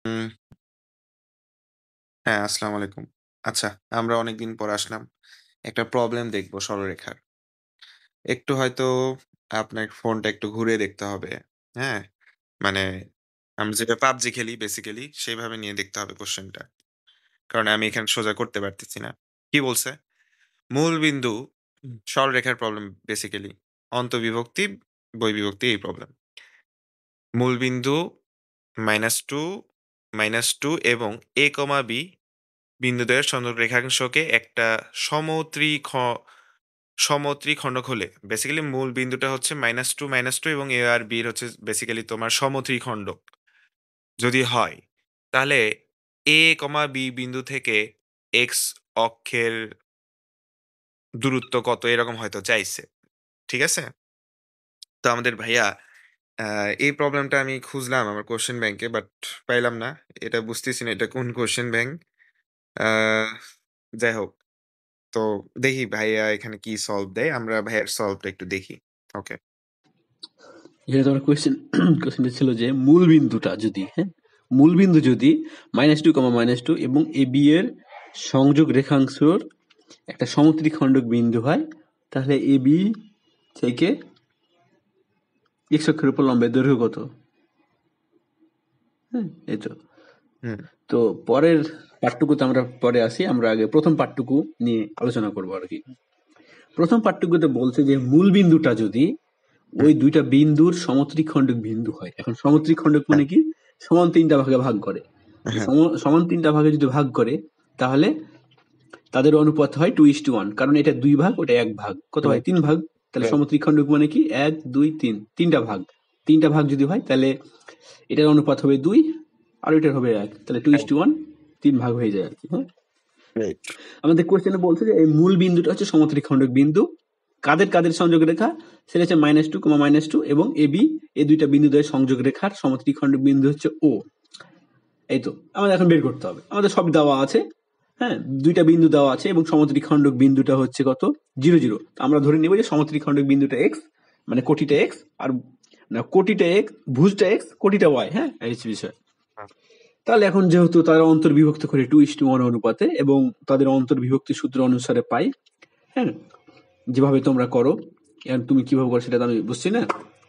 হুম, হ্যাঁ, আসসালামু আলাইকুম। আচ্ছা, আমরা অনেকদিন পর আসলাম। একটা প্রবলেম দেখব সরলরেখার। একটু হয়তো আপনার ফোনটা একটু ঘুরিয়ে দেখতে হবে। হ্যাঁ? মানে আমরা যেটা PUBG খেলি বেসিক্যালি সেইভাবে নিয়ে দেখতে হবে কোয়েশ্চেনটা। কারণ আমি এখানে সোজা করতে পারতেছি না। কি বলছে? মূল বিন্দু সরলরেখার প্রবলেম বেসিক্যালি। অন্তঃবিভক্তি, বহিঃবিভক্তি এই প্রবলেম। মূল বিন্দু -2, -2 এবং a, b বিন্দুদ্বয়ের সংযোগ রেখাংশকে একটা সমত্রিখ সমত্রিখণ্ডক হলে বেসিক্যালি মূল বিন্দুটা হচ্ছে -2, -2 এবং a আর b হচ্ছে বেসিক্যালি তোমার সমত্রিখণ্ডক যদি হয়, তাহলে a, b বিন্দু থেকে x অক্ষের দূরত্ব কত এরকম হয়তো চাইছে। ঠিক আছে? তো আমাদের ভাইয়া আ এই প্রবলেমটা আমি খুঁজলাম আমার কোয়েশ্চেন ব্যাংকে বাট পাইলাম না। এটা বুঝতেছি না এটা কোন কোয়েশ্চেন ব্যাংক। আ যাই হোক। তো দেখি ভাইয়া এখানে কি সলভ দেয়। আমরা ভাইয়ার সলভটা একটু দেখি। ওকে। এখানে তোমার কোয়েশ্চেনটা ছিল যে মূল বিন্দুটা যদি মূল বিন্দু যদি -2, এবং এ বি এর সংযোগ রেখাংশের একটা সমত্রিখণ্ডক বিন্দু হয়, তাহলে এ বি থেকে এক্স অক্ষের উপর লম্বের দৈর্ঘ্য কত? হ্যাঁ, এই তো। হুম, তো পরের পাঠটুকুতে আমরা পরে আসি, আমরা আগে প্রথম পাঠটুকু নিয়ে আলোচনা করবো আর কি। প্রথম পাঠটুকুতে বলছে যে মূল বিন্দুটা যদি হুম, ওই দুইটা বিন্দুর সমত্রিখণ্ডক বিন্দু হয়। এখন সমত্রিখণ্ডক হ্যাঁ, মানে কি? সমান তিনটা ভাগে ভাগ করে। তো হ্যাঁ, সমান তিনটা ভাগে যদি ভাগ করে, তাহলে তাদের অনুপাত হয় 2:1, কারণ এটা 2 ভাগ, ওটা 1 ভাগ। কত হয়? রাইট, 3 ভাগ। তাহলে রাইট, সমত্রিখণ্ডক মানে কি? 1, 2, 3, তিনটা ভাগ। তিনটা ভাগ যদি হয়, তাহলে এটার অনুপাত হবে 2 আর এটার হবে 1। তাহলে হ্যাঁ, 2:1, 3 ভাগ হয়ে যায় আর কি। হ্যাঁ, রাইট। আমাদের কোশ্চেনে বলছে যে এই মূল বিন্দুটা হচ্ছে সমত্রিখণ্ডক বিন্দু। কাদের কাদের সংযোগ রেখা? সেটা হচ্ছে -2, এবং এ বি, এই দুইটা বিন্দুদ্বয়ের সংযোগ রেখার সমত্রিখণ্ডক বিন্দু হচ্ছে ও। এই তো আমাদের এখন বের করতে হবে। আমাদের সব দেওয়া আছে। হ্যাঁ, দুইটা বিন্দু দেওয়া আছে এবং সমত্রিখণ্ডক বিন্দুটা হচ্ছে কত? 0, 0। আমরা ধরে নিব যে সমত্রিখণ্ডক বিন্দুটা এক্স, মানে কোটিটা এক্স, আর না, কোটিটা এক্স, ভুজটা এক্স, কোটিটা ওয়াই। হ্যাঁ, এই হচ্ছে বিষয়। হুম, তাহলে এখন যেহেতু তারা অন্তর্বিভক্ত করে 2:1 অনুপাতে, এবং তাদের অন্তর্বিভক্তি সূত্র অনুসারে পাই। হ্যাঁ, যেভাবে তোমরা করো, এখন তুমি কিভাবে করো সেটা তো আমি বুঝছি না।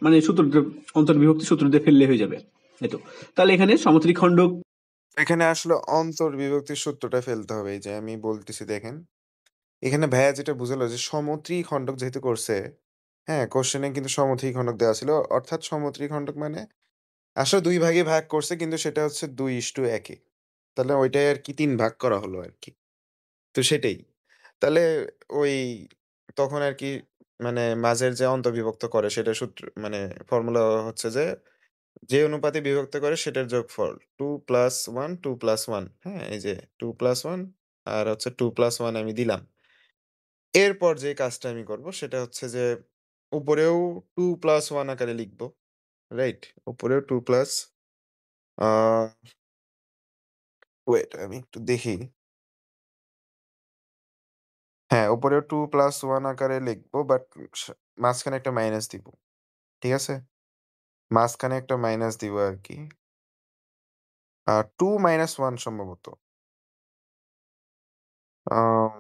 মানে সূত্রটা অন্তর্বিভক্তি সূত্র দিয়ে ফেললে হয়ে যাবে। এই তো। তাহলে এখানে সমত্রিখণ্ডক। এখানে আসলে অন্তর্বিভক্তির সূত্রটা ফেলতে হবে। এই যে আমি বলতেছি দেখেন। এখানে ভাইয়া যেটা বুঝালো যে সমত্রিখণ্ডক যেহেতু করছে, হ্যাঁ? কোয়েশ্চেনে কিন্তু সমত্রিখণ্ডক দেওয়া ছিল। অর্থাৎ সমত্রিখণ্ডক মানে আসলে ২ ভাগে ভাগ করছে কিন্তু সেটা হচ্ছে ২:১ এ। তাহলে ওইটাই আরকি ৩ ভাগ করা হলো আরকি। তো সেটাই। তাহলে ওই তখন আরকি মানে মাঝের যে অন্তর্বিভক্ত করে সেটার সূত্র মানে ফর্মুলা হচ্ছে যে, যে অনুপাতে বিভক্ত করে সেটার যোগফল 2 + 1, 2 + 1 হ্যাঁ? এই যে 2 + 1 আর হচ্ছে 2 + 1 আমি দিলাম। এরপর যে কাজটা আমি করব সেটা হচ্ছে যে উপরেও 2 + 1 আকারে লিখব। রাইট? উপরেও 2 প্লাস আ ওয়েট আমি একটু দেখি। হ্যাঁ, উপরেও 2 + 1 আকারে লিখব বাট মাঝখানে একটা মাইনাস দিব। ঠিক আছে? মাঝখানে একটা মাইনাস দিব আরকি। 2 - 1 সম্ভবত। আম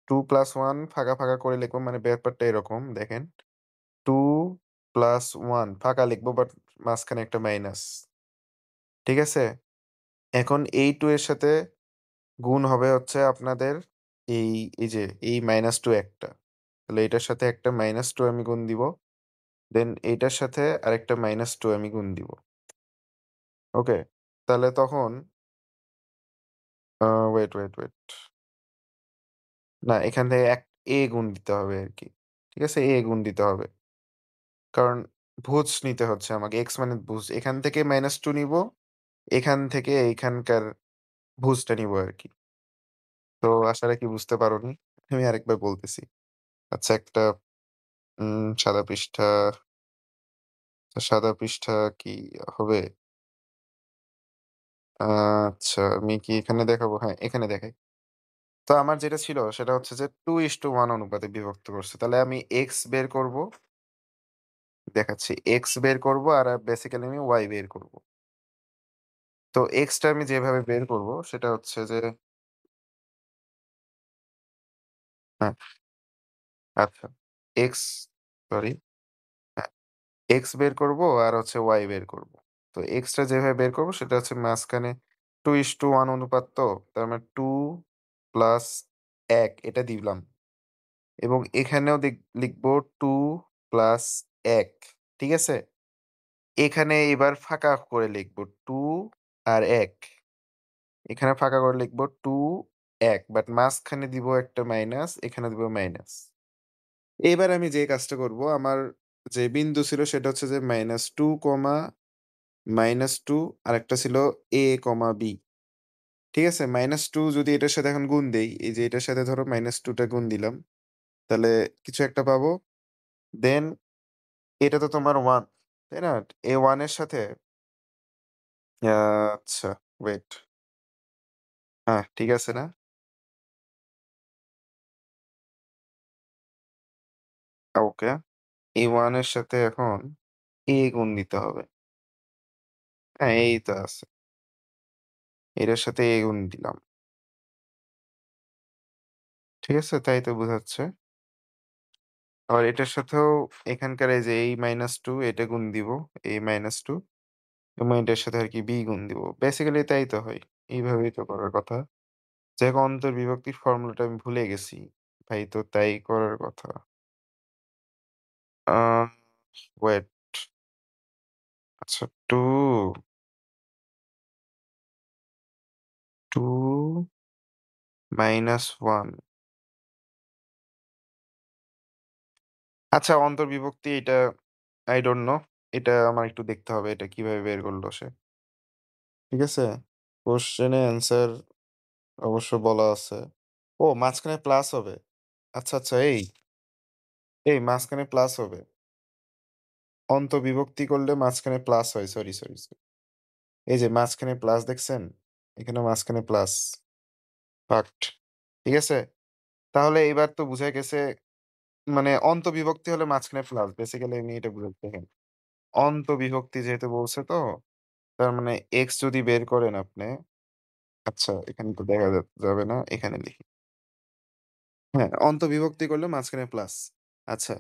2 + 1 ফাঁকা, ফাঁকা করে লিখব মানে ব্যাপারটা এরকম দেখেন। 2 + 1 ফাঁকা লিখব বাট মাঝখানে একটা মাইনাস। ঠিক আছে? এখন এই 2 এর সাথে গুণ হবে হচ্ছে আপনাদের এই, এই যে এই -2 একটা। তাহলে এটার সাথে একটা -2 আমি গুণ দিব। দেন এইটার সাথে আরেকটা -2 আমি গুণ দিব। ওকে? তাহলে তখন ওয়েট, ওয়েট, ওয়েট। না এখান থেকে a গুণ দিতে হবে আরকি। ঠিক আছে? a গুণ দিতে হবে। কারণ ভুজ নিতে হচ্ছে আমাকে। x মানে ভুজ। এখান থেকে -2 নিবো। এখান থেকে এইখানকার ভুজটা নিবো আরকি। তো আশা রাখি বুঝতে পারোনি। আমি আরেকবার বলতেছি। আচ্ছা একটা সাদা পৃষ্ঠা, সাদা পৃষ্ঠা কি হবে? আচ্ছা আমি কি এখানে দেখাবো? হ্যাঁ, এখানে দেখাই। তো আমার যেটা ছিল সেটা হচ্ছে যে 2:1 অনুপাতে বিভক্ত করছে। তাহলে আমি x বের করব। দেখাচ্ছি। x বের করব আর বেসিক্যালি আমি y বের করব। তো এক্সটা আমি যেভাবে বের করব সেটা হচ্ছে যে হ্যাঁ, আচ্ছা। এক্স সরি হ্যাঁ, এক্স বের করব আর হচ্ছে ওয়াই বের করব। তো এক্সটা যেভাবে বের করব সেটা হচ্ছে মাঝখানে 2:1 অনুপাত তো। তার মানে 2 প্লাস 1 এটা দিলাম। এবং এখানেও লিখব 2 প্লাস 1। ঠিক আছে? এখানে এবার ফাঁকা করে লিখব 2 আর 1। এখানে ফাঁকা করে লিখব 2, 1 বাট মাঝখানে দিব একটা মাইনাস, এখানে দিব মাইনাস। এবার আমি যে কাজটা করব আমার যে বিন্দু ছিল সেটা হচ্ছে যে -2, -2 আরেকটা ছিল a, b। ঠিক আছে? -2 যদি এটার সাথে এখন গুণ দেই, এই যে এটার সাথে ধরো -2 টা গুণ দিলাম। তাহলে কিছু একটা পাবো। দেন এটা তো তোমার 1, তাই না? এই 1 এর সাথে আ আচ্ছা ওয়েট। হ্যাঁ, ঠিক আছে না? ওকে। এই 1 এর সাথে এখন a গুণ দিতে হবে। হ্যাঁ, এই তো আছে। এটার সাথে a গুণ দিলাম। ঠিক আছে? তাই তো বোঝাচ্ছে। আবার এটার সাথেও এখানকার এই যে এই -2 এটা গুণ দিব। এই -2 এবং এটার সাথে আরকি b গুণ দিব। বেসিক্যালি তাই তো হয়। এইভাবেই তো করার কথা। যাই হোক অন্তর্বিভক্তির ফর্মুলাটা আমি ভুলে গেছি। ভাই তো তাই করার কথা। আ ওয়েট আচ্ছা 2 -1 আচ্ছা অন্তর্বিভক্তি এটা I don't know এটা আমার একটু দেখতে হবে এটা কিভাবে বের করল সে। ঠিক আছে? কোয়েশ্চেনে অ্যান্সার অবশ্য বলা আছে। ও মাঝখানে প্লাস হবে। আচ্ছা, আচ্ছা এই মাঝখানে প্লাস হবে। অন্তবিভক্তি করলে মাঝখানে প্লাস হয়। সরি। এই যে মাঝখানে প্লাস দেখছেন? এখানে মাঝখানে প্লাস। ফাক্ট। ঠিক আছে? তাহলে এইবার তো বুঝা গেছে মানে অন্তবিভক্তি হলে মাঝখানে প্লাস। বেসিক্যালি আমি এটা বুঝাতে চাই। অন্তবিভক্তি যেহেতু বলছে তো, তার মানে এক্স যদি বের করেন আপনি আচ্ছা এখানে তো দেখা যাবে না। এখানে লিখি। হ্যাঁ, অন্তবিভক্তি করলে মাঝখানে প্লাস। আচ্ছা।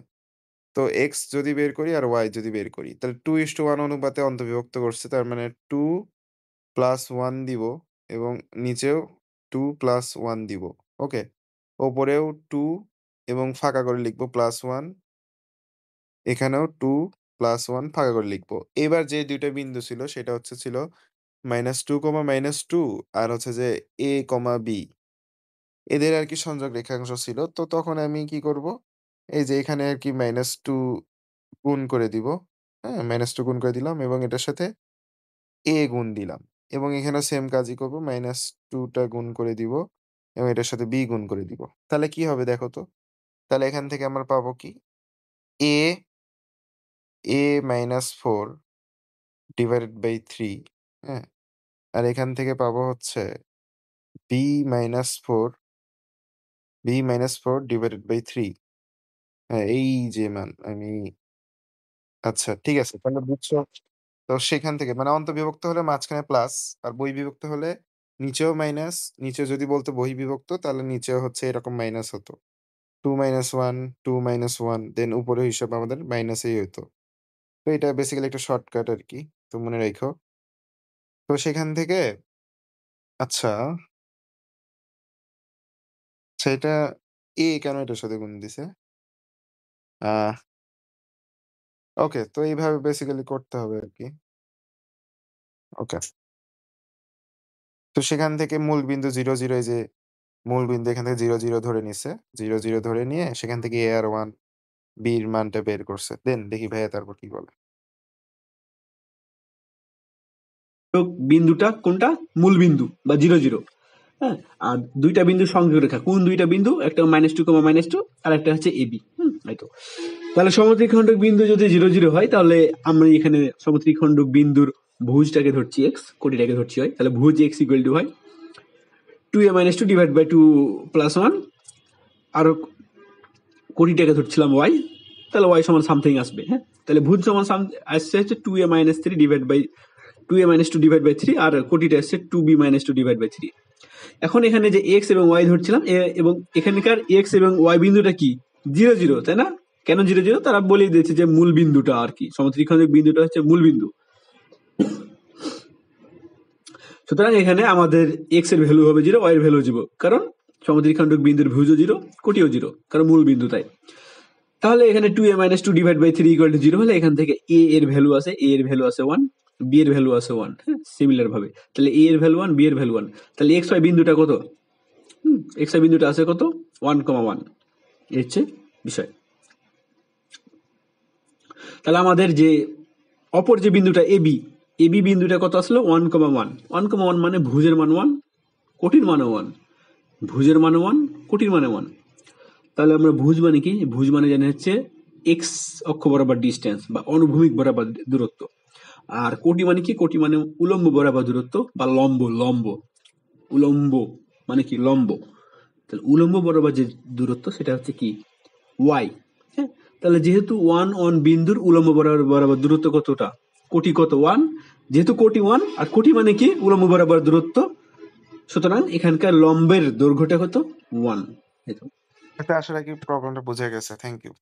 তো এক্স যদি বের করি আর ওয়াই যদি বের করি, তাহলে 2:1 অনুপাতে অন্তর্বিভক্ত করছে। তার মানে 2 প্লাস 1 দিব এবং নিচেও 2 প্লাস 1 দিব। ওকে? ওপরেও 2 এবং ফাঁকা করে লিখব প্লাস 1 এখানেও 2 প্লাস 1 ফাঁকা করে লিখব। এবার যে ২ টা বিন্দু ছিল সেটা ছিল -2, আর হচ্ছে যে a, b এদের আরকি সংযোগ রেখাংশ ছিল। তো তখন আমি কি করব? এই যে এখানে আরকি -2 গুণ করে দিব। হ্যাঁ? -2 গুণ করে দিলাম এবং এটার সাথে a গুণ দিলাম। এবং এখানেও সেম কাজই করব। -2 টা গুণ করে দিব এবং এটার সাথে b গুণ করে দিব। তাহলে কি হবে দেখো তো? তাহলে এখান থেকে আমরা পাবো কি? a-4 ডিভাইডেড বাই 3 হ্যাঁ? আর এখান থেকে পাবো হচ্ছে b-4 b-4 ডিভাইডেড বাই 3 হ্যাঁ, এই যে মান আমি আচ্ছা ঠিক আছে। তাহলে বুঝছো? তো সেখান থেকে মানে অন্তর্বিভক্ত হলে মাঝখানে প্লাস আর বহির্বিভক্ত হলে নিচেও মাইনাস, নিচে যদি বলতো বহির্বিভক্ত তাহলে নিচেও হচ্ছে এরকম মাইনাস হতো। 2-1, 2-1 দেন উপরের হিসাব আমাদের মাইনাসেই হইতো। তো এটা বেসিক্যালি একটা শর্টকাট আরকি। তো মনে রাইখো। তো সেখান থেকে আচ্ছা, আচ্ছা এটা কেন এটার সাথে গুণ দিছে? আহ ওকে তো এইভাবে বেসিক্যালি করতে হবে আরকি। ওকে। তো সেখান থেকে মূল বিন্দু 0, 0 এই যে মূল বিন্দু এখান থেকে 0, 0 ধরে নিছে। 0, 0 ধরে নিয়ে সেখান থেকে A আর 1 B এর মানটা বের করছে। দেন দেখি ভাইয়া তারপর কি বলে? বিন্দুটা কোনটা? মূল বিন্দু বা 0, 0। হ্যাঁ? আর ২ টা বিন্দুর সংযোগ রেখা। কোন ২ টা বিন্দু? একটা -2, -2 আর একটা হচ্ছে AB। এই তো। তাহলে সমদ্বিখণ্ডক বিন্দু যদি 0, 0 হয় তাহলে আমরা এখানে সমদ্বিখণ্ডক বিন্দুর ভুজটাকে ধরছি x, কোটিটাকে ধরছি y। তাহলে ভুজ x ইকুয়াল টু হয় 2a - 2 ডিভাইড বাই 2 প্লাস 1 আর কোটিটাকে ধরছিলাম y। তাহলে y সমান সামথিং আসবে। হ্যাঁ? তাহলে ভুজ সমান আসছে হচ্ছে 2a - 3 divide by 2a minus 2 divide by 3 আর কোটিটা আসছে 2b মাইনাস 2 ডিভাইড বাই 3। এখন এখানে যে x এবং y ধরছিলাম এবং এখানকার x এবং y বিন্দুটা কি 0 0, তাই না? কেন 0 0? তারা বলেই দিয়েছে যে মূল বিন্দুটা আর কি, সমত্রিখণ্ডক বিন্দুটা হচ্ছে মূল বিন্দু। সুতরাং এখানে আমাদের x এর ভ্যালু হবে 0, y এর ভ্যালু 0, কারণ সমত্রিখণ্ডক বিন্দুর ভুজও 0, কোটিও 0, কারণ মূল বিন্দু তাই। তাহলে এখানে 2a minus 2 divide by 3 equal to 0 হলে এখান থেকে a এর ভ্যালু আছে, a এর ভ্যালু আছে 1, b এর ভ্যালু আছে 1, হ্যাঁ, সিমিলার ভাবে তাহলে a এর ভ্যালু 1, b এর ভ্যালু 1, তাহলে x y বিন্দুটা কত? x y বিন্দুটা আছে কত? 1,1। এই হচ্ছে বিষয়। তাহলে আমাদের যে অপর যে বিন্দুটা ab, ab বিন্দুটা কত আসলো? 1,1। 1,1 মানে ভুজের মান 1, কোটির মান 1, ভুজের মান 1, কোটির মানে 1। তাহলে আমরা ভুজ মানে কি? ভুজ মানে জানি হচ্ছে এক্স অক্ষ বরাবর ডিস্টেন্স বা অনুভূমিক বরাবর দূরত্ব। আর কোটি মানে কি? কোটি মানে উলম্ব বরাবর দূরত্ব বা লম্ব। উলম্ব মানে কি? লম্ব। তাহলে উলম্ব বরাবর যে দূরত্ব সেটা হচ্ছে কি? ওয়াই। হ্যাঁ, তাহলে যেহেতু 1 বিন্দুর উলম্ব বরাবর দূরত্ব কতটা? কোটি কত? 1। যেহেতু কোটি 1 আর কোটি মানে কি? উলম্ব বরাবর দূরত্ব, সুতরাং এখানকার লম্বের দৈর্ঘ্যটা কত? 1। এটা আসলে কি প্রবলেমটা বুঝে গেছে। Thank you.